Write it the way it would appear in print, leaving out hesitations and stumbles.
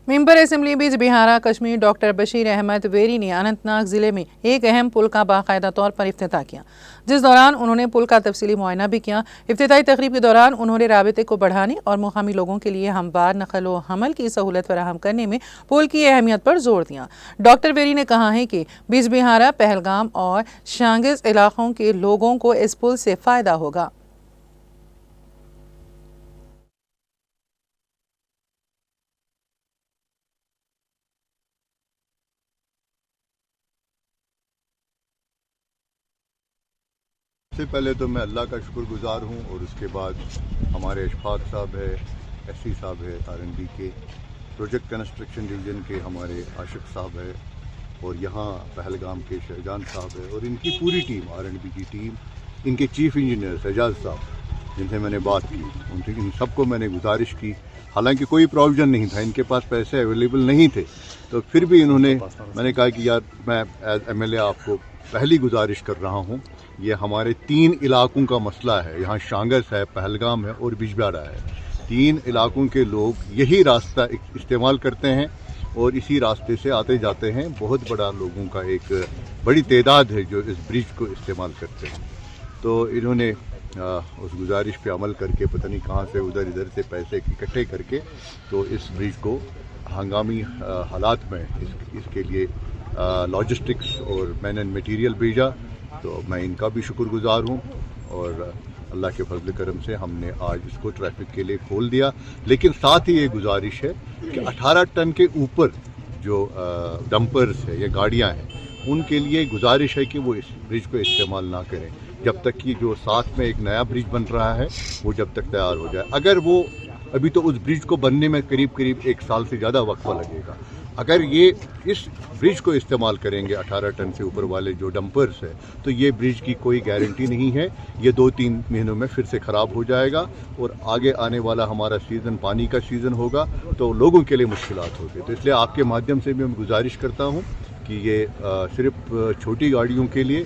Member assembly بیج بہارا Kashmir doctor Bashir Ahmad very نے اننت ناگ ضلع میں ایک اہم پل کا باقاعدہ طور پر افتتاح کیا، جس دوران انہوں نے پل کا تفصیلی معائنہ بھی کیا۔ افتتاحی تقریب کے دوران انہوں نے رابطے کو بڑھانے اور مقامی لوگوں کے لیے ہموار نقل و حمل کی سہولت فراہم کرنے میں پل کی اہمیت پر زور دیا۔ ڈاکٹر ویری نے کہا ہے کہ بیج بہارا، پہلگام اور شانگز علاقوں کے لوگوں کو اس پل سے فائدہ ہوگا۔ سب سے پہلے تو میں اللہ کا شکر گزار ہوں، اور اس کے بعد ہمارے اشفاق صاحب ہے، ایس سی صاحب ہے RNB کے، پروجیکٹ کنسٹرکشن ڈویژن کے ہمارے عاشق صاحب ہے، اور یہاں پہلگام کے شہجان صاحب ہے، اور ان کی پوری ٹیم، RNB کی ٹیم، ان کے چیف انجینئر اعجاز صاحب جن سے میں نے بات کی، ان سب کو میں نے گزارش کی، حالانکہ کوئی پروویژن نہیں تھا، ان کے پاس پیسے اویلیبل نہیں تھے، تو پھر بھی انہوں نے، میں نے کہا کہ یار میں ایز MLA آپ کو پہلی گزارش کر رہا ہوں، یہ ہمارے 3 علاقوں کا مسئلہ ہے، یہاں شانگس ہے، پہلگام ہے اور بیج بہارا ہے، 3 علاقوں کے لوگ یہی راستہ استعمال کرتے ہیں اور اسی راستے سے آتے جاتے ہیں، بہت بڑا لوگوں کا ایک بڑی تعداد ہے جو اس برج کو استعمال کرتے ہیں، تو انہوں نے اس گزارش پہ عمل کر کے پتہ نہیں کہاں سے ادھر سے پیسے اکٹھے کر کے تو اس برج کو ہنگامی حالات میں اس کے لیے لاجسٹکس اور مین اینڈ مٹیریل بھیجا، تو میں ان کا بھی شکر گزار ہوں، اور اللہ کے فضل کرم سے ہم نے آج اس کو ٹریفک کے لیے کھول دیا، لیکن ساتھ ہی یہ گزارش ہے کہ 18 ٹن کے اوپر جو ڈمپرز ہے یا گاڑیاں ہیں ان کے لیے گزارش ہے کہ وہ اس برج کو استعمال نہ کریں جب تک کہ جو ساتھ میں ایک نیا برج بن رہا ہے وہ جب تک تیار ہو جائے۔ اگر وہ ابھی تو اس برج کو بننے میں قریب 1 سال سے زیادہ وقفہ لگے گا، اگر یہ اس برج کو استعمال کریں گے 18 ٹن سے اوپر والے جو ڈمپرز ہیں تو یہ برج کی کوئی گارنٹی نہیں ہے، یہ 2-3 مہینوں میں پھر سے خراب ہو جائے گا، اور آگے آنے والا ہمارا سیزن پانی کا سیزن ہوگا تو لوگوں کے لیے مشکلات ہوگی، تو اس لیے آپ کے مادھیم سے بھی میں گزارش کرتا ہوں کہ یہ صرف چھوٹی گاڑیوں کے لیے